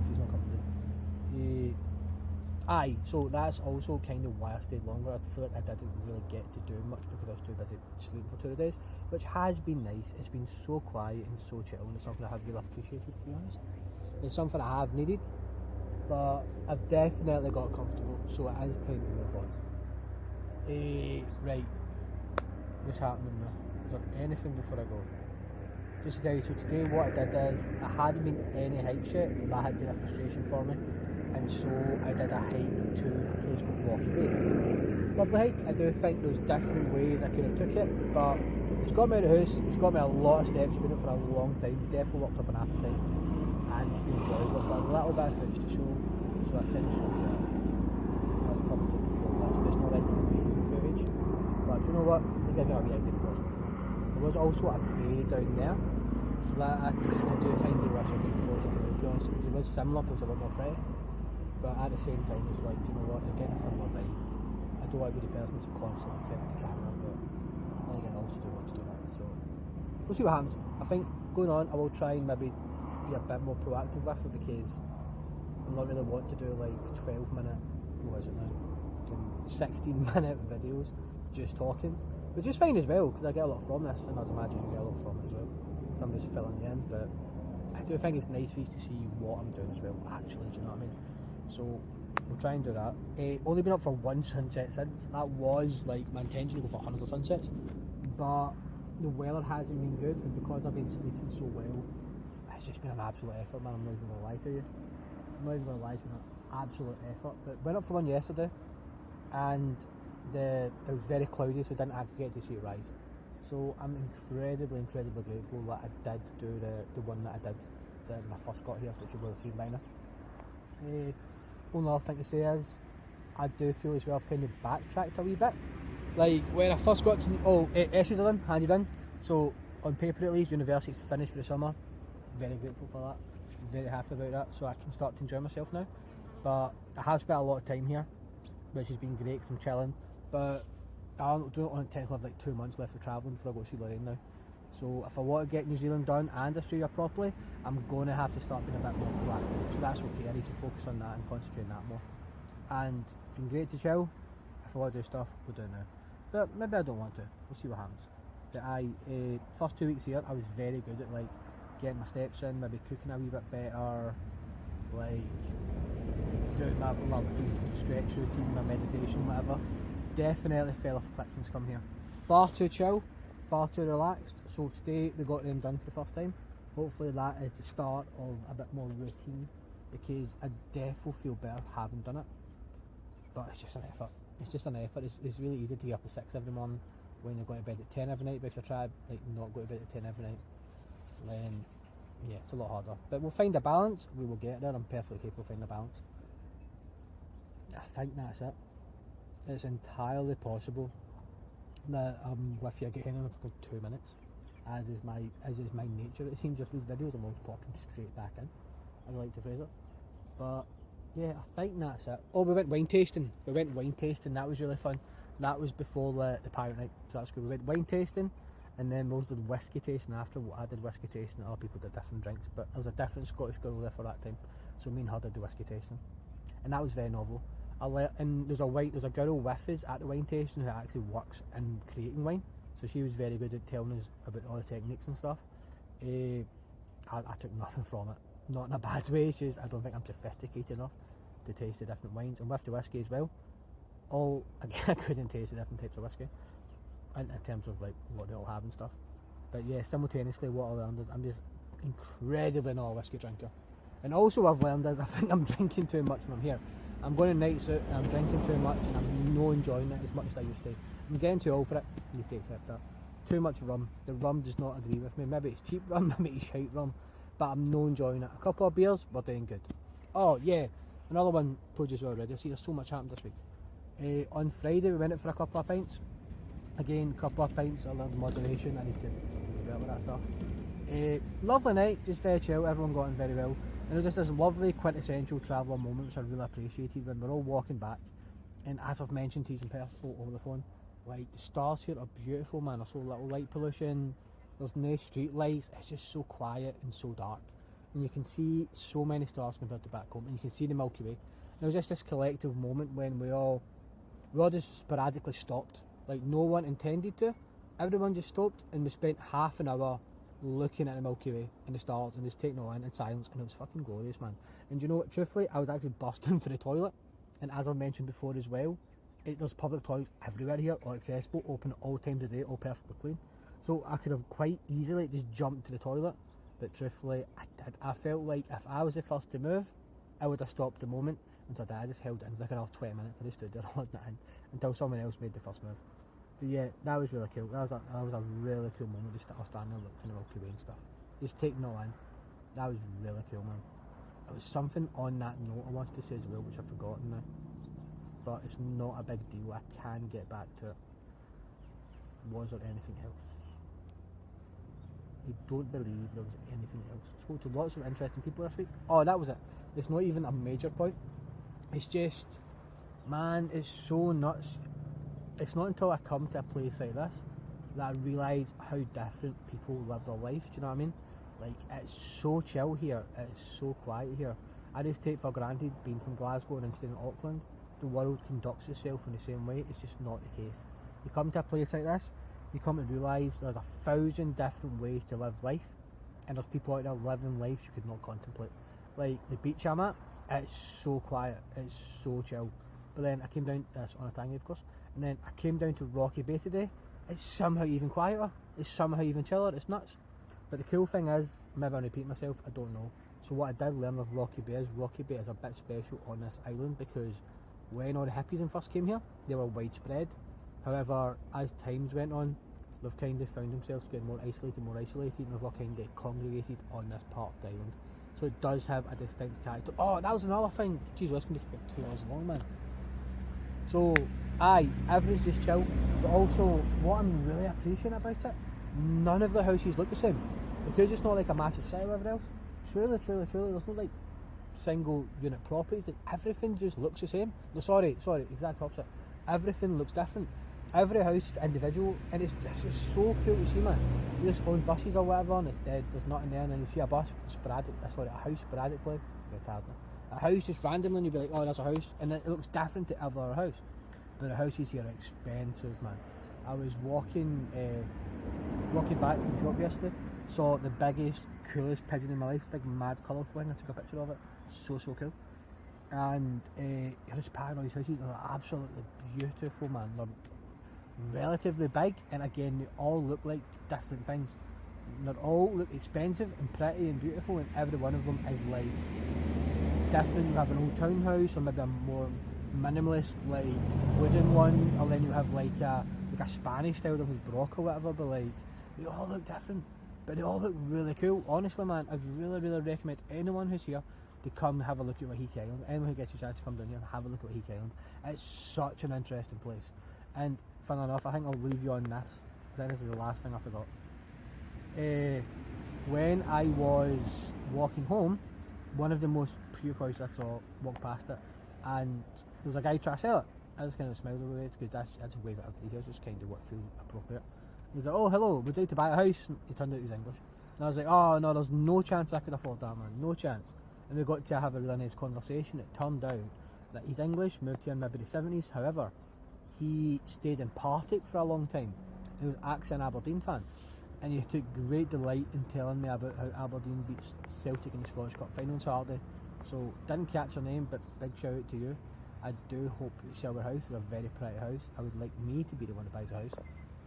down. So that's also kind of why I stayed longer. I feel like I didn't really get to do much because I was too busy sleeping for 2 days, which has been nice. It's been so quiet and so chill, and it's something I have really appreciated, to be honest. It's something I have needed, but I've definitely got comfortable, so it is time to move on. Right, what's happening now? Is there anything before I go? Just to tell you, so today what I did is, I hadn't been any hikes yet, and that had been a frustration for me, and so I did a hike to a place called Walkie Bay. Lovely hike. I do think there's different ways I could have took it, but it's got me out of the house, it's got me a lot of steps, I've been out for a long time, definitely worked up an appetite, and it's been enjoyable. I've got a little bit of footage to show, so I can show you that. I'll probably do it before this, but it's not like amazing footage. But do you know what? I think I got a wee idea of what's there was also a bay down there, Like, I do kind of wish I took photos of it, to be honest, because it was similar, but it was a lot more pretty. But at the same time, it's like, do you know what, again, a similar vibe. I don't want to be the person that's constantly setting the camera, but I think I also do want to do that. So we'll see what happens. I think going on, I will try and maybe be a bit more proactive with it, because I'm not really wanting to do like 12-minute, what is it now? 16-minute videos just talking, which is fine as well, because I get a lot from this, and I'd imagine you get a lot from it as well. Somebody's filling you in, but I do think it's nice for you to see what I'm doing as well, actually, do you know what I mean? So we'll try and do that. Only been up for one sunset since. That was like my intention to go for hundreds of sunsets, but the weather hasn't been good, and because I've been sleeping so well, it's just been an absolute effort, man. I'm not even going to lie to you. I'm not even going to lie, it's been an absolute effort. But went up for one yesterday, and it was very cloudy, so I didn't actually get to see it rise. So I'm incredibly grateful that I did do the one that I did when I first got here, which was the 3-liner. Only other thing to say is, I do feel as well I've kind of backtracked a wee bit. Like when I first got to, essays are done, handed in. So on paper at least, university's finished for the summer. Very grateful for that. Very happy about that. So I can start to enjoy myself now. But I have spent a lot of time here, which has been great because I'm chilling. But I don't technically have like 2 months left of travelling before I go to see Lorraine now. So if I want to get New Zealand done and Australia properly, I'm going to have to start being a bit more proactive. So that's okay, I need to focus on that and concentrate on that more. And it's been great to chill. If I want to do stuff, we'll do it now. But maybe I don't want to, we'll see what happens. But first 2 weeks here, I was very good at like getting my steps in, maybe cooking a wee bit better, like doing my stretch routine, my meditation, whatever. Definitely fell off a cliff since come here. Far too chill, far too relaxed. So today we got them done for the first time. Hopefully that is the start of a bit more routine, because I definitely feel better having done it. But it's just an effort. It's just an effort. It's really easy to get up at 6 every morning when you're going to bed at 10 every night. But if you try like not go to bed at 10 every night, then yeah, it's a lot harder. But we'll find a balance. We will get there. I'm perfectly capable of finding a balance. I think that's it. It's entirely possible that I'm with you again for 2 minutes, as is my nature. It seems with these videos I'm always popping straight back in, as I like to phrase it. But yeah, I think that's it. Oh, we went wine tasting. That was really fun. That was before the pirate night, so that's good. We went wine tasting, and then we did whiskey tasting after. I did whiskey tasting, other people did different drinks, but there was a different Scottish girl there for that time, so me and her did the whiskey tasting, and that was very novel. And there's a girl with us at the wine tasting who actually works in creating wine, so she was very good at telling us about all the techniques and stuff. I took nothing from it, not in a bad way. I don't think I'm sophisticated enough to taste the different wines, and with the whiskey as well. Again, I couldn't taste the different types of whiskey in terms of like what they all have and stuff. But yeah, simultaneously what I learned is I'm just incredibly not a whiskey drinker. And also what I've learned is I think I'm drinking too much when I'm here. I'm going to nights out and I'm drinking too much, and I'm not enjoying it as much as I used to. I'm getting too old for it, I need to accept that. Too much rum. The rum does not agree with me. Maybe it's cheap rum, maybe it's shite rum, but I'm not enjoying it. A couple of beers, we're doing good. Oh yeah, another one told you as well already. See, there's so much happened this week. On Friday we went out for a couple of pints. Again, couple of pints, I learned moderation. I need to do better with that stuff. Lovely night, just very chill, everyone got on very well. And it was just this lovely quintessential traveller moment which I really appreciated when we're all walking back. And as I've mentioned to you in person over the phone, like the stars here are beautiful, man. There's so little light pollution, there's no street lights, it's just so quiet and so dark. And you can see so many stars compared to back home, and you can see the Milky Way. And it was just this collective moment when we all just sporadically stopped. Like no one intended to. Everyone just stopped, and we spent half an hour looking at the Milky Way and the stars and just taking it all in silence, and it was fucking glorious, man. And you know what, truthfully, I was actually bursting for the toilet, and as I mentioned before as well, there's public toilets everywhere here, all accessible, open at all times of day, all perfectly clean. So I could have quite easily just jumped to the toilet, but truthfully, I felt like if I was the first to move, I would have stopped the moment, and so I just held it in for like another 20 minutes. I just stood there holding it in until someone else made the first move. But yeah, that was really cool. That was a really cool moment, just standing there looking at the Milky Way and stuff. Just taking it all in. That was really cool, man. There was something on that note I wanted to say as well, which I've forgotten now. But it's not a big deal, I can get back to it. Was there anything else? You don't believe there was anything else. Spoke to lots of interesting people this week. Oh, that was it. It's not even a major point. It's just, man, it's so nuts. It's not until I come to a place like this that I realise how different people live their lives. Do you know what I mean? Like, it's so chill here. It's so quiet here. I just take for granted, being from Glasgow and staying in Auckland, the world conducts itself in the same way. It's just not the case. You come to a place like this, you come to realise there's 1,000 different ways to live life, and there's people out there living lives you could not contemplate. Like the beach I'm at, it's so quiet, it's so chill. But then I came down, that's on a tangy of course, and then I came down to Rocky Bay today, it's somehow even quieter, it's somehow even chiller, it's nuts. But the cool thing is, maybe I'm repeating myself, I don't know. So what I did learn of Rocky Bay is a bit special on this island, because when all the hippies first came here, they were widespread. However, as times went on, they've kind of found themselves getting more isolated, and they've all kind of congregated on this part of the island. So it does have a distinct character. Oh, that was another thing. Jeez, this can be about 2 hours long, man. So, everything's just chill. But also, what I'm really appreciating about it, none of the houses look the same. Because it's not like a massive city or whatever else. Truly, there's no like single unit properties. Like, everything just looks the same. No, sorry, exact opposite. Everything looks different. Every house is individual, and it's so cool to see, man. You just own buses or whatever, and it's dead. There's nothing there, and then you see a house sporadically. A house just randomly, and you'll be like, oh, that's a house, and it looks different to every other house. But the houses here are expensive, man. I was walking back from the shop yesterday, saw the biggest, coolest pigeon in my life, big mad colourful thing. I took a picture of it. So cool. And you're just parking all these houses, and they're absolutely beautiful, man. They're relatively big, and again, they all look like different things. They all look expensive and pretty and beautiful, and every one of them is like different. You have an old townhouse, or maybe a more minimalist, like wooden one, or then you have like a Spanish style that was Brock or whatever. But like, they all look different, but they all look really cool. Honestly, man, I'd really recommend anyone who's here to come and have a look at Waiheke Island. Anyone who gets a chance to come down here and have a look at Waiheke Island. It's such an interesting place. And fun enough, I think I'll leave you on this, because this is the last thing I forgot. When I was walking home, one of the most beautiful houses I saw, walked past it, and there was a guy trying to sell it. I just kind of smiled over it, because I just waved at him. He was just kind of what felt appropriate. He was like, oh, hello, would you like to buy a house? And he turned out he was English. And I was like, oh no, there's no chance I could afford that, man, no chance. And we got to have a really nice conversation. It turned out that he's English, moved here in maybe the 70s. However, he stayed in Partick for a long time. He was actually an Aberdeen fan, and he took great delight in telling me about how Aberdeen beat Celtic in the Scottish Cup final on Saturday. So, didn't catch her name, but big shout out to you. I do hope you sell your house. It's a very pretty house. I would like me to be the one that buys a house.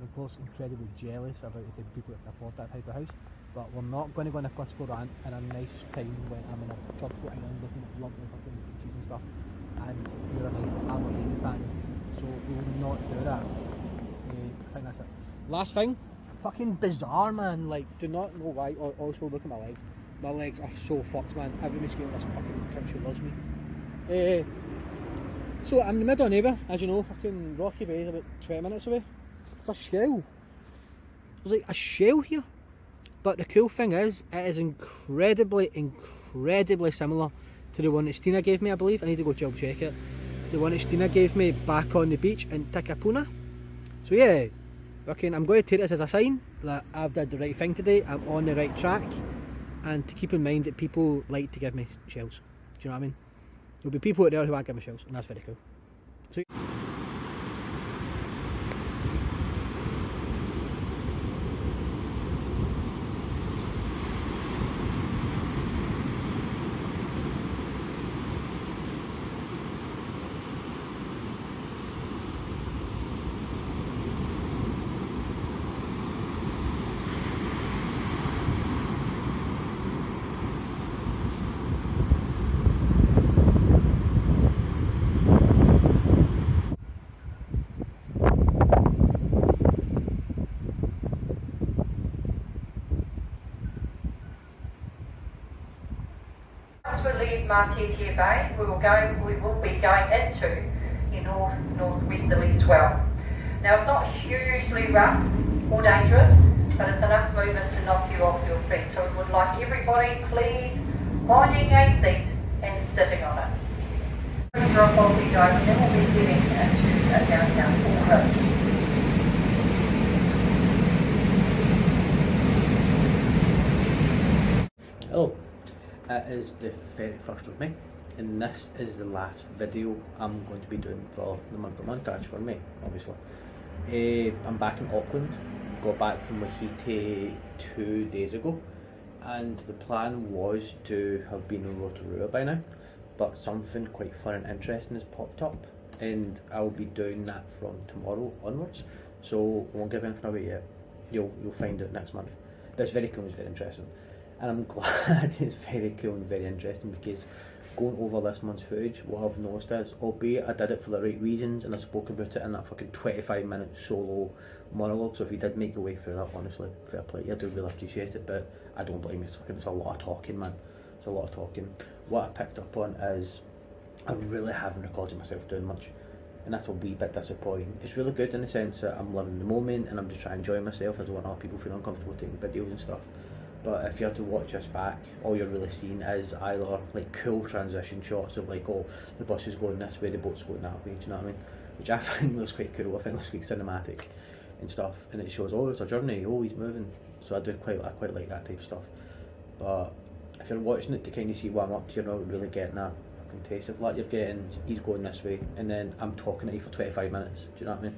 I'm of course incredibly jealous about the type of people that can afford that type of house. But we're not going to go on a political rant in a nice time when I'm in a tropical island looking at lovely fucking beaches and stuff, and you're a nice Aberdeen fan. So we will not do that. I think that's it. Last thing, fucking bizarre, man. Like, do not know why. Also, look at my legs. My legs are so fucked, man. Every mosquito in this fucking country loves me. So I'm in the middle of neighbour, as you know. Fucking Rocky Bay is about 20 minutes away. It's a shell. There's like a shell here. But the cool thing is, it is incredibly similar to the one that Stina gave me, I believe. I need to go double check it. The one that Stina gave me back on the beach in Takapuna. So yeah, I'm going to take this as a sign that I've did the right thing today. I'm on the right track. And to keep in mind that people like to give me shells. Do you know what I mean? There'll be people out there who won't give me shells, and that's very cool. So Once we leave Aotearoa Bay, we will be going into your northwesterly swell. Now it's not hugely rough or dangerous, but it's enough movement to knock you off everybody please finding a seat and sitting on it. Drop off the guys, and then we'll be heading into a downtown corner. Hello, it is the 31st of May, and this is the last video I'm going to be doing for the month of montage for May, obviously. I'm back in Auckland, got back from Wahiti 2 days ago, and the plan was to have been in Aotearoa by now, but something quite fun and interesting has popped up, and I'll be doing that from tomorrow onwards, so I won't give anything away yet. You'll find out next month. But it's very cool, it's very interesting. And I'm glad it's very cool and very interesting, because going over this month's footage, what I've noticed is, albeit I did it for the right reasons and I spoke about it in that fucking 25-minute solo monologue, so if you did make your way through that, honestly, fair play, I do really appreciate it, but I don't blame you, it's a lot of talking, man. It's a lot of talking. What I picked up on is I really haven't recorded myself doing much, and that's a wee bit disappointing. It's really good in the sense that I'm living the moment and I'm just trying to enjoy myself. I don't want other people feel uncomfortable taking videos and stuff. But if you have to watch this back, all you're really seeing is either like cool transition shots of like, oh, the bus is going this way, the boat's going that way, do you know what I mean? Which I think looks quite cool, I think looks quite cinematic and stuff. And it shows, oh, it's a journey, oh, he's moving. So I quite like that type of stuff. But if you're watching it to kind of see what I'm up to, you're not really getting a fucking taste of that. You're getting, he's going this way, and then I'm talking to you for 25 minutes, do you know what I mean?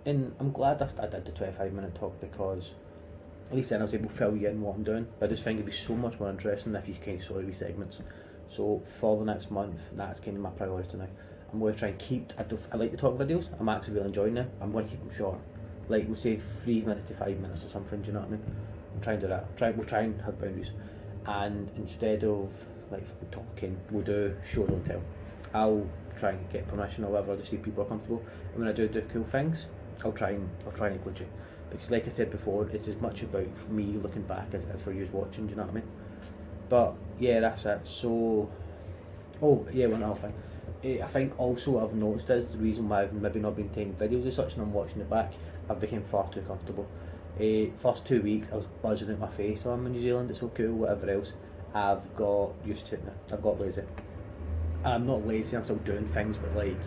And I'm glad I did the 25-minute talk, because at least then I was able to fill you in what I'm doing, but I just think it'd be so much more interesting if you kind of saw these segments. So for the next month, that's kind of my priority now. I'm going to try and keep, I like the talk videos, I'm actually really enjoying them. I'm going to keep them short, like we'll say 3 minutes to 5 minutes or something, do you know what I mean? I'm trying to do that, we'll try and have boundaries. And instead of like fucking talking, we'll do show don't tell. I'll try and get permission or whatever to see people are comfortable, and when I do cool things, I'll try and include you. Because like I said before, it's as much about me looking back as for you watching, do you know what I mean? But yeah, that's it. So, oh yeah, one other thing. I think also I've noticed is the reason why I've maybe not been taking videos as such and I'm watching it back, I've become far too comfortable. First 2 weeks I was buzzing out my face, oh, I'm in New Zealand, it's so cool, whatever else. I've got used to it now, I've got lazy. I'm not lazy, I'm still doing things, but like,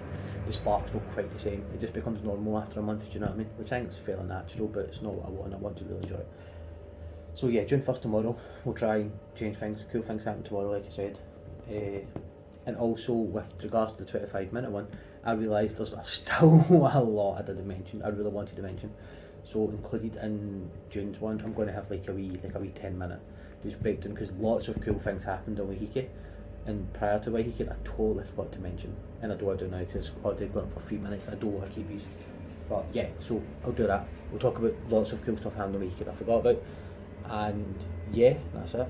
the spark's not quite the same. It just becomes normal after a month, do you know what I mean? Which I think is fairly natural, but it's not what I want to really enjoy it. So yeah, June 1st tomorrow, we'll try and change things, cool things happen tomorrow, like I said. And also, with regards to the 25-minute one, I realised there's still a lot I didn't mention, I really wanted to mention. So included in June's one, I'm going to have like a wee 10-minute just breakdown, because lots of cool things happened on Wahiki. And prior to Wahiki, I totally forgot to mention, and I do now because it's already gone up for 3 minutes. I don't want to keep these, but yeah, so I'll do that. We'll talk about lots of cool stuff happening on Wahiki that I forgot about, and yeah, that's it.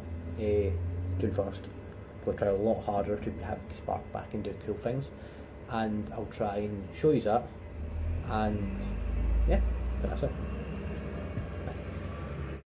June 1st, we'll try a lot harder to have to spark back and do cool things, and I'll try and show you that, and yeah, that's it.